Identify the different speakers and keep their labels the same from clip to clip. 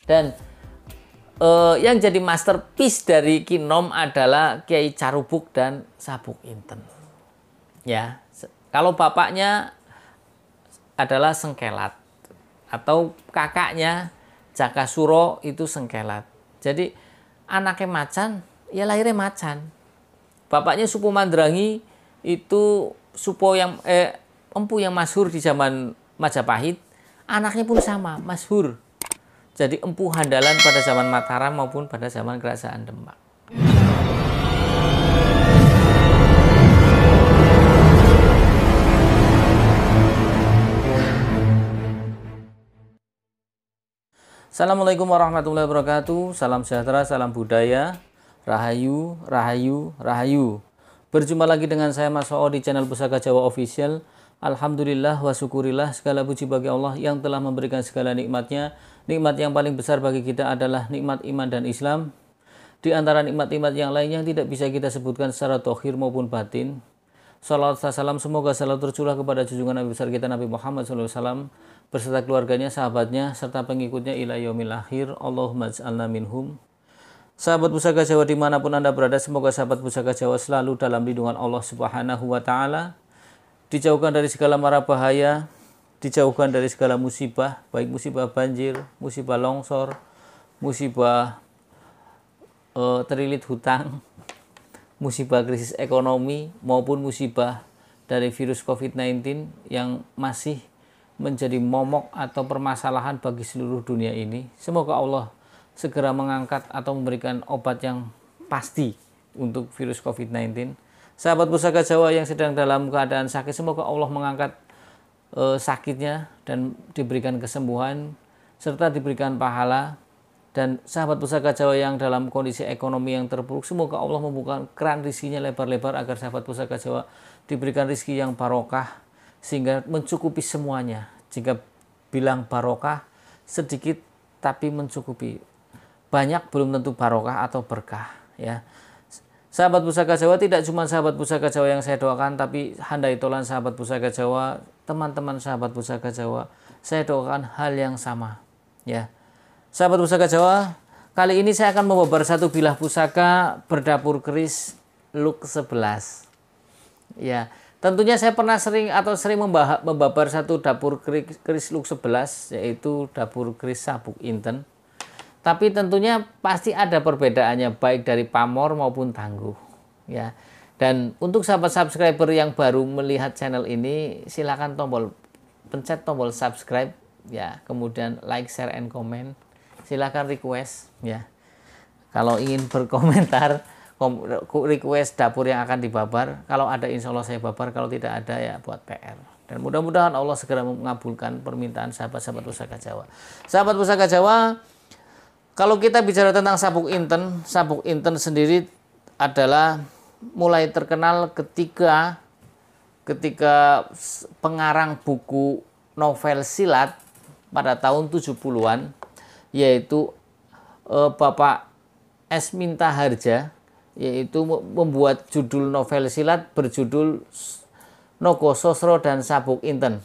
Speaker 1: Dan yang jadi masterpiece dari Kinom adalah Kiai Carubuk dan Sabuk Inten. Ya, kalau bapaknya adalah Sengkelat atau kakaknya Jakasuro itu Sengkelat. Jadi anaknya macan, ya lahirnya macan. Bapaknya Supo Mandrangi itu empu yang masyhur di zaman Majapahit. Anaknya pun sama, masyhur. Jadi empu handalan pada zaman Mataram maupun pada zaman Kerajaan Demak. Assalamualaikum warahmatullahi wabarakatuh. Salam sejahtera, salam budaya. Rahayu, rahayu, rahayu. Berjumpa lagi dengan saya Mas Oo di channel Pusaka Jawa Official. Alhamdulillah wa syukurillah, segala puji bagi Allah yang telah memberikan segala nikmatnya. Nikmat yang paling besar bagi kita adalah nikmat iman dan Islam. Di antara nikmat-nikmat yang lainnya tidak bisa kita sebutkan secara dohir maupun batin. Salawat dan salam semoga selalu tercurah kepada junjungan Nabi besar kita Nabi Muhammad SAW beserta keluarganya, sahabatnya, serta pengikutnya ila yaumil akhir. Allahumma ij'alna minhum. Sahabat Pusaka Jawa dimanapun Anda berada, semoga sahabat Pusaka Jawa selalu dalam lindungan Allah Subhanahu wa Ta'ala, dijauhkan dari segala mara bahaya, dijauhkan dari segala musibah, baik musibah banjir, musibah longsor, musibah terlilit hutang, musibah krisis ekonomi, maupun musibah dari virus COVID-19 yang masih menjadi momok atau permasalahan bagi seluruh dunia ini. Semoga Allah segera mengangkat atau memberikan obat yang pasti untuk virus COVID-19. Sahabat Pusaka Jawa yang sedang dalam keadaan sakit, semoga Allah mengangkat sakitnya dan diberikan kesembuhan serta diberikan pahala. Dan sahabat Pusaka Jawa yang dalam kondisi ekonomi yang terpuruk, semoga Allah membuka keran rizkinya lebar-lebar agar sahabat Pusaka Jawa diberikan rizki yang barokah sehingga mencukupi semuanya. Jika bilang barokah, sedikit tapi mencukupi. Banyak belum tentu barokah atau berkah, ya. Sahabat Pusaka Jawa, tidak cuma sahabat Pusaka Jawa yang saya doakan, tapi handai tolan sahabat Pusaka Jawa, teman-teman sahabat Pusaka Jawa, saya doakan hal yang sama, ya. Sahabat Pusaka Jawa, kali ini saya akan membabar satu bilah pusaka berdapur keris look 11. Ya, tentunya saya pernah sering membabar satu dapur keris look 11, yaitu dapur keris Sabuk Inten. Tapi tentunya pasti ada perbedaannya baik dari pamor maupun tangguh, ya. Dan untuk sahabat subscriber yang baru melihat channel ini, silakan pencet tombol subscribe, ya. Kemudian like, share, and comment. Silakan request, ya. Kalau ingin berkomentar, request dapur yang akan dibabar. Kalau ada insya Allah saya babar, kalau tidak ada ya buat PR. Dan mudah-mudahan Allah segera mengabulkan permintaan sahabat-sahabat Pusaka Jawa. Sahabat Pusaka Jawa, kalau kita bicara tentang Sabuk Inten sendiri adalah mulai terkenal ketika pengarang buku novel silat pada tahun 70-an, yaitu Bapak S. Minta Harja, yaitu membuat judul novel silat berjudul Nogososro dan Sabuk Inten.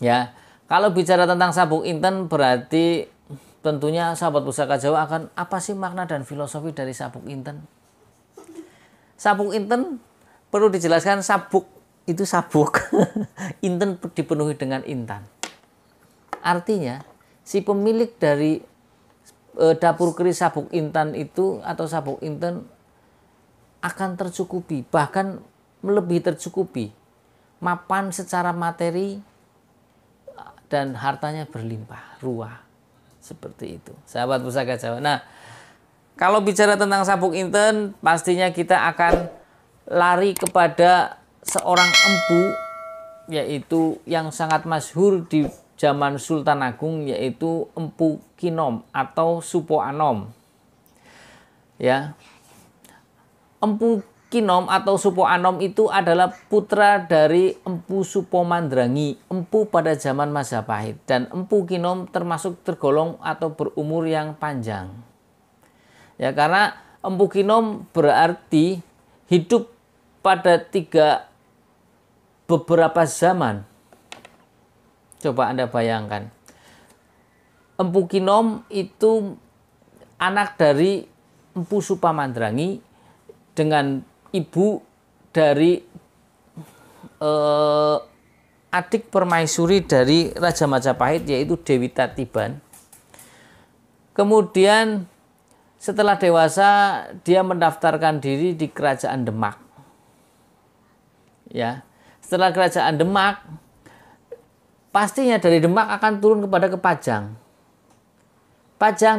Speaker 1: Ya, kalau bicara tentang Sabuk Inten berarti tentunya sahabat Pusaka Jawa akan apa sih makna dan filosofi dari Sabuk Inten? Sabuk Inten perlu dijelaskan, sabuk itu sabuk, inten dipenuhi dengan intan. Artinya si pemilik dari dapur keris Sabuk Inten itu atau Sabuk Inten akan tercukupi, bahkan melebihi tercukupi, mapan secara materi dan hartanya berlimpah ruah. Seperti itu, sahabat Pusaka Jawa. Nah, kalau bicara tentang Sabuk Inten, pastinya kita akan lari kepada seorang empu, yaitu yang sangat masyhur di zaman Sultan Agung, yaitu Empu Kinom atau Supo Anom. Ya, Empu Kinom atau Supo Anom itu adalah putra dari Empu Supo Mandrangi, empu pada zaman Majapahit. Dan Empu Kinom tergolong atau berumur yang panjang. Ya, karena Empu Kinom berarti hidup pada beberapa zaman. Coba Anda bayangkan. Empu Kinom itu anak dari Empu Supamandrangi dengan ibu dari adik permaisuri dari Raja Majapahit, yaitu Dewi Tatiban. Kemudian setelah dewasa dia mendaftarkan diri di Kerajaan Demak. Ya, setelah Kerajaan Demak, pastinya dari Demak akan turun kepada Pajang.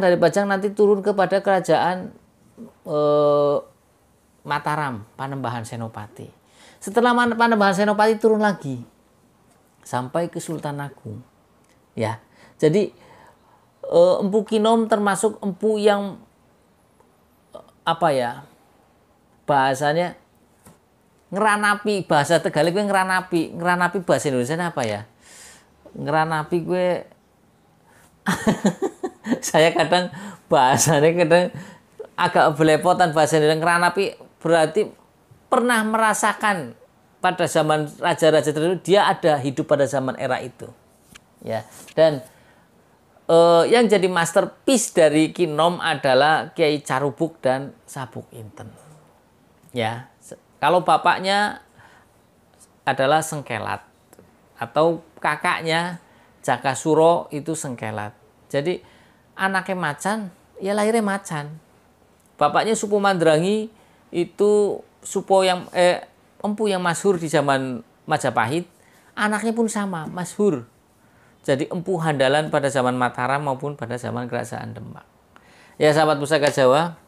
Speaker 1: Dari Pajang nanti turun kepada Kerajaan Mataram, Panembahan Senopati. Setelah Panembahan Senopati turun lagi sampai ke Sultan Agung. Ya, jadi Empu Kinom termasuk empu yang bahasanya ngeranapi, bahasa Tegalog gue ngeranapi bahasa Indonesia apa ya? Ngeranapi gue saya kadang bahasanya agak belepotan bahasa Indonesia. Ngeranapi berarti pernah merasakan pada zaman raja-raja tertentu, dia ada hidup pada zaman era itu. Ya, dan yang jadi masterpiece dari Kinom adalah Kiai Carubuk dan Sabuk Inten. Ya, kalau bapaknya adalah Sengkelat atau kakaknya Jakasuro itu Sengkelat. Jadi anaknya macan, ya lahirnya macan. Bapaknya Supo Mandrangi itu empu yang masyhur di zaman Majapahit. Anaknya pun sama, masyhur. Jadi empu handalan pada zaman Mataram maupun pada zaman Kerajaan Demak. Ya sahabat Pusaka Jawa,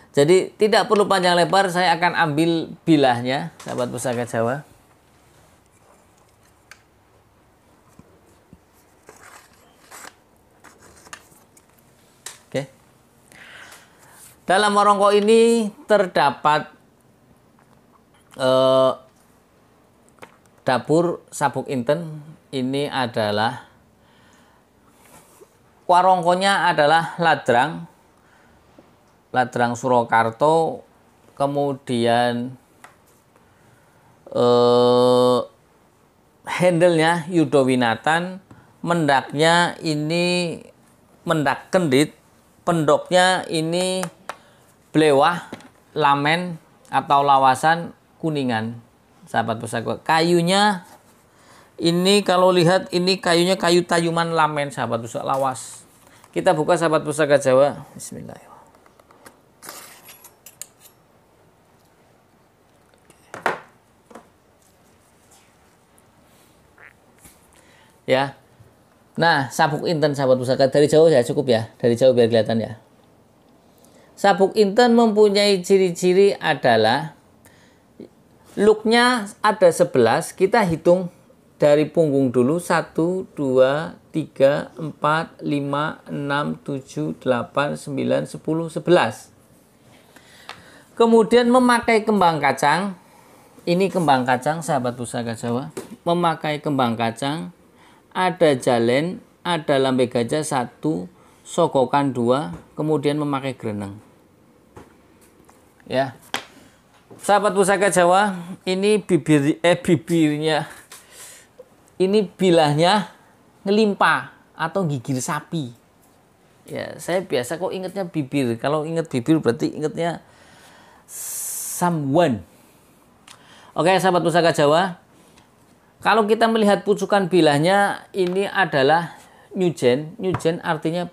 Speaker 1: jadi tidak perlu panjang lebar, saya akan ambil bilahnya sahabat Pusaka Jawa. Oke. Dalam warongko ini terdapat dapur Sabuk Inten. Ini adalah warongkonya adalah Ladrang Surakarta, kemudian handle-nya Yudowinatan, mendaknya ini mendak kendit, pendoknya ini Blewah, Lamen atau Lawasan, Kuningan. Sahabat Pusaka, kayunya ini kalau lihat ini kayunya kayu tayuman Lamen, sahabat Pusaka, lawas. Kita buka sahabat Pusaka Jawa. Bismillahirrahmanirrahim. Ya. Nah, Sabuk Inten sahabat Pusaka, dari jauh ya cukup ya. Dari jauh biar kelihatan ya. Sabuk Inten mempunyai ciri-ciri adalah looknya ada 11, kita hitung dari punggung dulu, 1, 2, 3, 4, 5, 6, 7, 8, 9, 10, 11. Kemudian memakai kembang kacang. Ini kembang kacang sahabat Pusaka Jawa. Memakai kembang kacang, ada jalen, ada lambe gajah 1, sogokan 2, kemudian memakai greneng. Ya. Sahabat Pusaka Jawa, ini bibirnya, ini bilahnya ngelimpa atau gigir sapi. Ya, saya biasa kok ingatnya bibir. Kalau ingat bibir berarti ingatnya someone. Oke, sahabat Pusaka Jawa, kalau kita melihat pucukan bilahnya, ini adalah nyujen. Nyujen artinya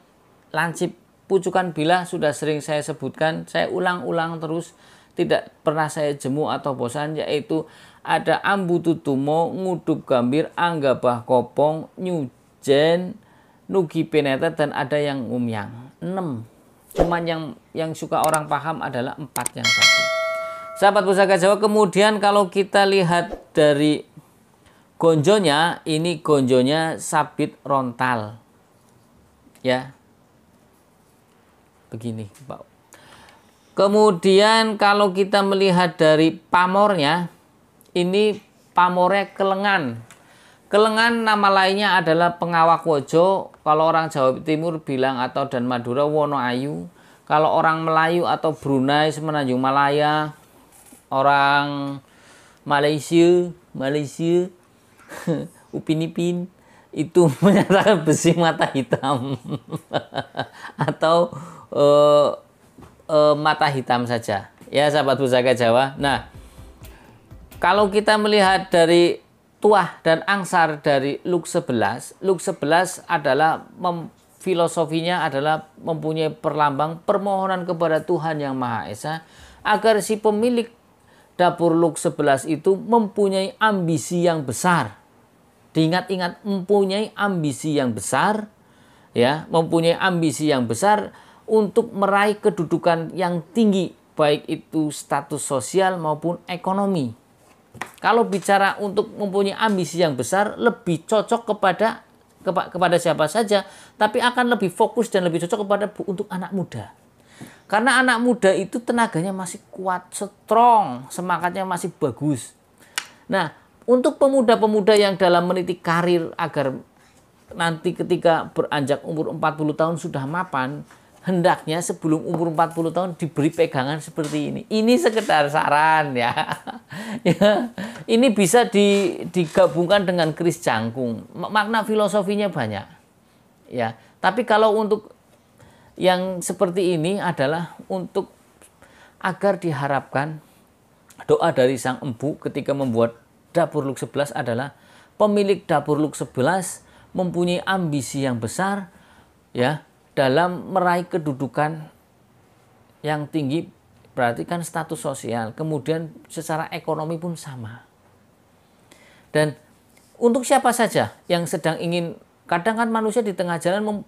Speaker 1: lancip. Pucukan bilah sudah sering saya sebutkan, saya ulang-ulang terus, tidak pernah saya jemu atau bosan, yaitu ada ambu tutumo, ngudup gambir, anggabah kopong, nyujen, nugi penetet, dan ada yang umyang. 6. Cuman yang suka orang paham adalah 4 yang tadi. Sahabat Pusaka Jawa, kemudian kalau kita lihat dari gonjonya, ini gonjonya sabit rontal. Ya. Begini, Pak. Kemudian kalau kita melihat dari pamornya, ini pamornya kelengan. Kelengan nama lainnya adalah pengawak wojo. Kalau orang Jawa Timur bilang atau dan Madura wono ayu. Kalau orang Melayu atau Brunei Semenanjung Malaya, orang Malaysia Upin Ipin, itu menyatakan besi mata hitam atau mata hitam saja. Ya sahabat Pusaka Jawa. Nah, kalau kita melihat dari tuah dan angsar dari Luk 11, Luk 11 adalah filosofinya adalah mempunyai perlambang permohonan kepada Tuhan Yang Maha Esa agar si pemilik dapur Luk 11 itu mempunyai ambisi yang besar. Diingat-ingat, mempunyai ambisi yang besar, ya, mempunyai ambisi yang besar untuk meraih kedudukan yang tinggi, baik itu status sosial maupun ekonomi. Kalau bicara untuk mempunyai ambisi yang besar, lebih cocok kepada siapa saja, tapi akan lebih fokus dan lebih cocok kepada untuk anak muda. Karena anak muda itu tenaganya masih kuat, strong, semangatnya masih bagus. Nah, untuk pemuda-pemuda yang dalam meniti karir agar nanti ketika beranjak umur 40 tahun sudah mapan, hendaknya sebelum umur 40 tahun diberi pegangan seperti ini. Ini sekedar saran ya. Ya, ini bisa digabungkan dengan keris jangkung. Makna filosofinya banyak. Ya, tapi kalau untuk yang seperti ini adalah untuk agar diharapkan doa dari sang empu ketika membuat dapur Luk 11 adalah pemilik dapur Luk 11 mempunyai ambisi yang besar ya dalam meraih kedudukan yang tinggi, berarti kan status sosial, kemudian secara ekonomi pun sama. Dan untuk siapa saja yang sedang ingin, kadang kan manusia di tengah jalan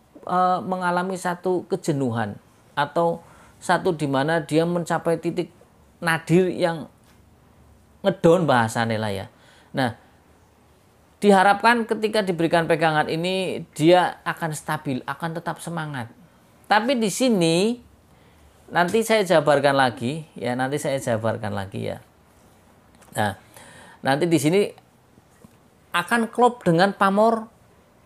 Speaker 1: mengalami satu kejenuhan atau satu di mana dia mencapai titik nadir yang ngedon bahasanya lah ya. Nah, diharapkan ketika diberikan pegangan ini dia akan stabil, akan tetap semangat. Tapi di sini nanti saya jabarkan lagi ya, ya. Nah, nanti di sini akan klop dengan pamor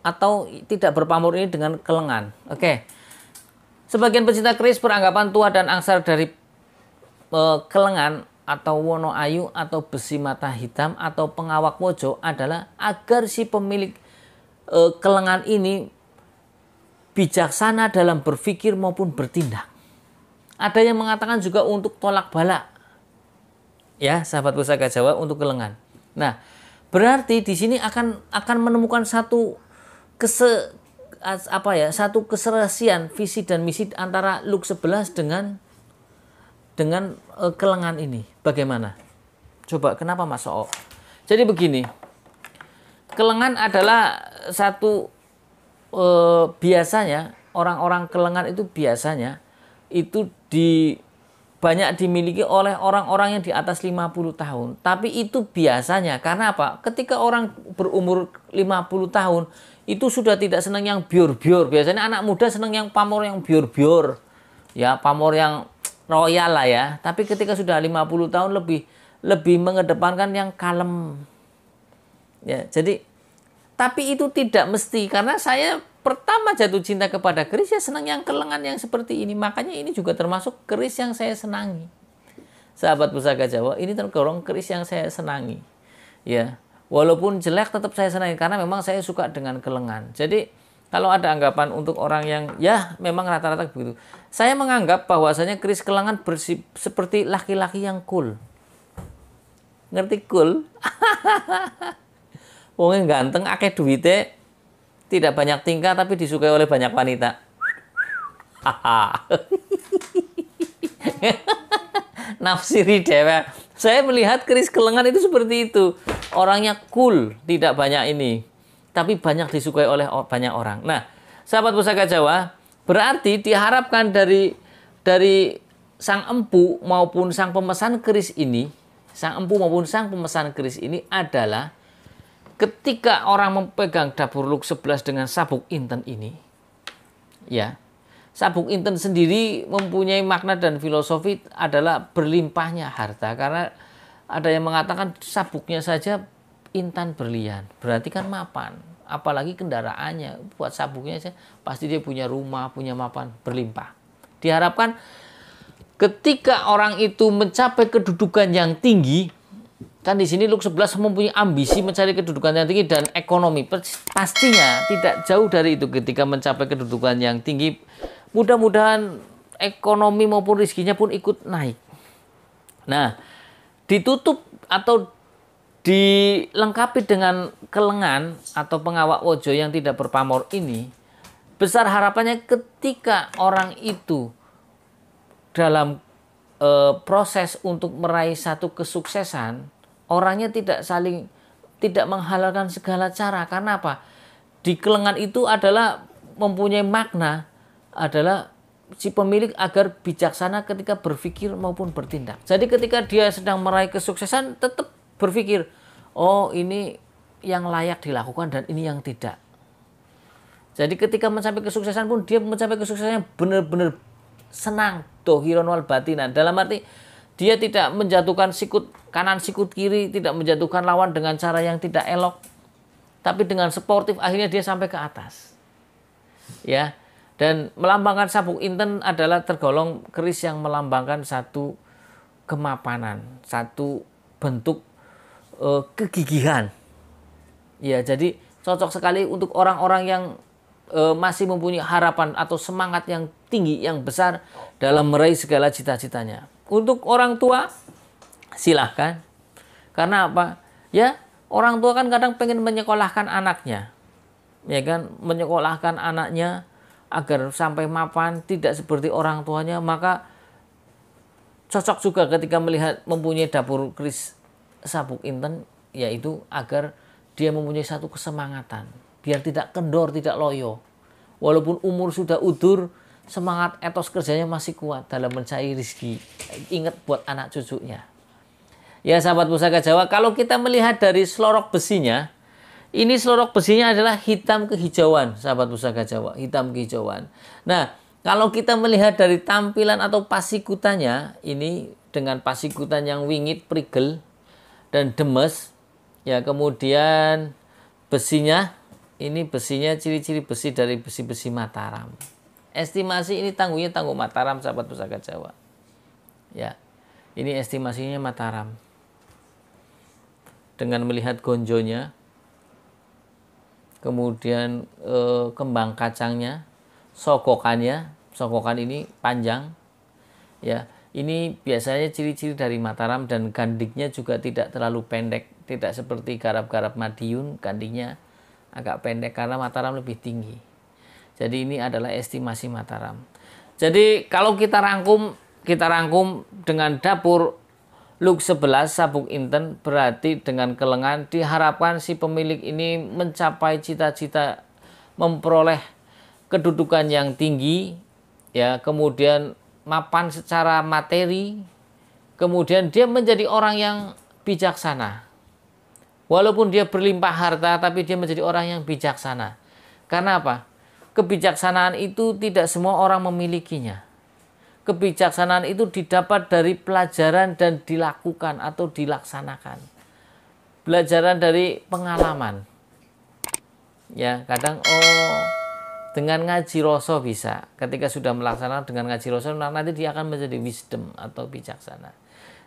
Speaker 1: atau tidak berpamor ini dengan kelengan. Oke. Sebagian pecinta keris beranggapan tuah dan angsar dari kelengan atau wono ayu atau besi mata hitam atau pengawak wojo adalah agar si pemilik kelengan ini bijaksana dalam berpikir maupun bertindak. Ada yang mengatakan juga untuk tolak balak. Ya, sahabat Pusaka Jawa, untuk kelengan. Nah, berarti di sini akan menemukan satu keserasian visi dan misi antara Luk 11 dengan kelengan ini. Bagaimana? Coba kenapa Mas Oo? Jadi begini. Kelengan adalah satu biasanya orang-orang kelengan itu biasanya itu banyak dimiliki oleh orang-orang yang di atas 50 tahun. Tapi itu biasanya karena apa? Ketika orang berumur 50 tahun itu sudah tidak senang yang bior-bior. Biasanya anak muda senang yang pamor yang bior-bior. Ya, pamor yang royal lah ya. Tapi ketika sudah 50 tahun lebih mengedepankan yang kalem. Ya, jadi tapi itu tidak mesti, karena saya pertama jatuh cinta kepada keris ya senang yang kelengan yang seperti ini. Makanya ini juga termasuk keris yang saya senangi. Sahabat Pusaka Jawa, ini tergolong keris yang saya senangi. Ya, walaupun jelek tetap saya senangi karena memang saya suka dengan kelengan. Jadi kalau ada anggapan untuk orang yang ya memang rata-rata begitu. Saya menganggap bahwasanya keris kelengan seperti laki-laki yang cool. Ngerti cool? Wong ganteng, akeh duitnya, tidak banyak tingkah tapi disukai oleh banyak wanita. Nafsiri dewa. Saya melihat keris kelengan itu seperti itu. Orangnya cool, tidak banyak ini, tapi banyak disukai oleh banyak orang. Nah, sahabat Pusaka Jawa, berarti diharapkan dari sang empu maupun sang pemesan keris ini, adalah ketika orang memegang dapur Luk 11 dengan sabuk inten ini, ya, sabuk inten sendiri mempunyai makna dan filosofi adalah berlimpahnya harta. Karena ada yang mengatakan sabuknya saja intan berlian, berarti kan mapan. Apalagi kendaraannya, buat sabuknya saja, pasti dia punya rumah, punya mapan, berlimpah. Diharapkan ketika orang itu mencapai kedudukan yang tinggi, Kan di sini Luk 11 mempunyai ambisi mencari kedudukan yang tinggi dan ekonomi. Pastinya tidak jauh dari itu ketika mencapai kedudukan yang tinggi. Mudah-mudahan ekonomi maupun rezekinya pun ikut naik. Nah, ditutup atau dilengkapi dengan kelengan atau pengawak wojo yang tidak berpamor ini, besar harapannya ketika orang itu dalam proses untuk meraih satu kesuksesan, orangnya tidak menghalalkan segala cara. Karena apa? Di kelengan itu adalah mempunyai makna adalah si pemilik agar bijaksana ketika berpikir maupun bertindak. Jadi ketika dia sedang meraih kesuksesan, tetap berpikir, oh ini yang layak dilakukan dan ini yang tidak. Jadi ketika mencapai kesuksesan pun dia mencapai kesuksesannya benar-benar senang, dohiron wal batinan. Dalam arti dia tidak menjatuhkan sikut kanan sikut kiri, tidak menjatuhkan lawan dengan cara yang tidak elok, tapi dengan sportif akhirnya dia sampai ke atas. Ya. Dan melambangkan sabuk inten adalah tergolong keris yang melambangkan satu kemapanan, satu bentuk kegigihan. Ya, jadi cocok sekali untuk orang-orang yang masih mempunyai harapan atau semangat yang tinggi, yang besar dalam meraih segala cita-citanya. Untuk orang tua, silahkan. Karena apa? Ya, orang tua kan kadang pengen menyekolahkan anaknya. Ya kan, menyekolahkan anaknya agar sampai mapan, tidak seperti orang tuanya, maka cocok juga ketika melihat mempunyai dapur keris sabuk inten, yaitu agar dia mempunyai satu kesemangatan, biar tidak kendor, tidak loyo. Walaupun umur sudah udur, semangat etos kerjanya masih kuat dalam mencari rezeki. Ingat buat anak cucunya. Ya sahabat Pusaka Jawa, kalau kita melihat dari selorok besinya, ini selorok besinya adalah hitam kehijauan, sahabat Pusaka Jawa, hitam kehijauan. Nah, kalau kita melihat dari tampilan atau pasikutannya, ini dengan pasikutan yang wingit, prigel, dan demes, ya kemudian besinya, ini besinya ciri-ciri besi dari besi-besi Mataram. Estimasi ini tanggungnya tangguh Mataram, sahabat Pusaka Jawa. Ya, ini estimasinya Mataram. Dengan melihat gonjonya, kemudian kembang kacangnya, sokokan ini panjang, ya ini biasanya ciri-ciri dari Mataram. Dan gandiknya juga tidak terlalu pendek, tidak seperti garap-garap Madiun, gandiknya agak pendek karena Mataram lebih tinggi. Jadi ini adalah estimasi Mataram. Jadi kalau kita rangkum dengan dapur Luk 11 sabuk inten, berarti dengan kelengan diharapkan si pemilik ini mencapai cita-cita, memperoleh kedudukan yang tinggi, ya, kemudian mapan secara materi, kemudian dia menjadi orang yang bijaksana. Walaupun dia berlimpah harta, tapi dia menjadi orang yang bijaksana. Karena apa? Kebijaksanaan itu tidak semua orang memilikinya. Kebijaksanaan itu didapat dari pelajaran dan dilakukan atau dilaksanakan. Pelajaran dari pengalaman. Ya, kadang dengan ngaji rasa bisa. Ketika sudah melaksanakan dengan ngaji rasa, nanti dia akan menjadi wisdom atau bijaksana.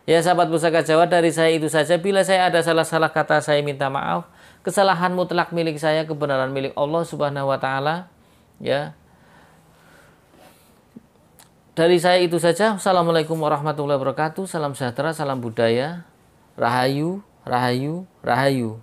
Speaker 1: Ya sahabat Pusaka Jawa, dari saya itu saja. Bila saya ada salah-salah kata, saya minta maaf. Kesalahan mutlak milik saya, kebenaran milik Allah Subhanahu wa taala. Ya. Dari saya itu saja. Assalamualaikum warahmatullahi wabarakatuh. Salam sejahtera, salam budaya. Rahayu, rahayu, rahayu.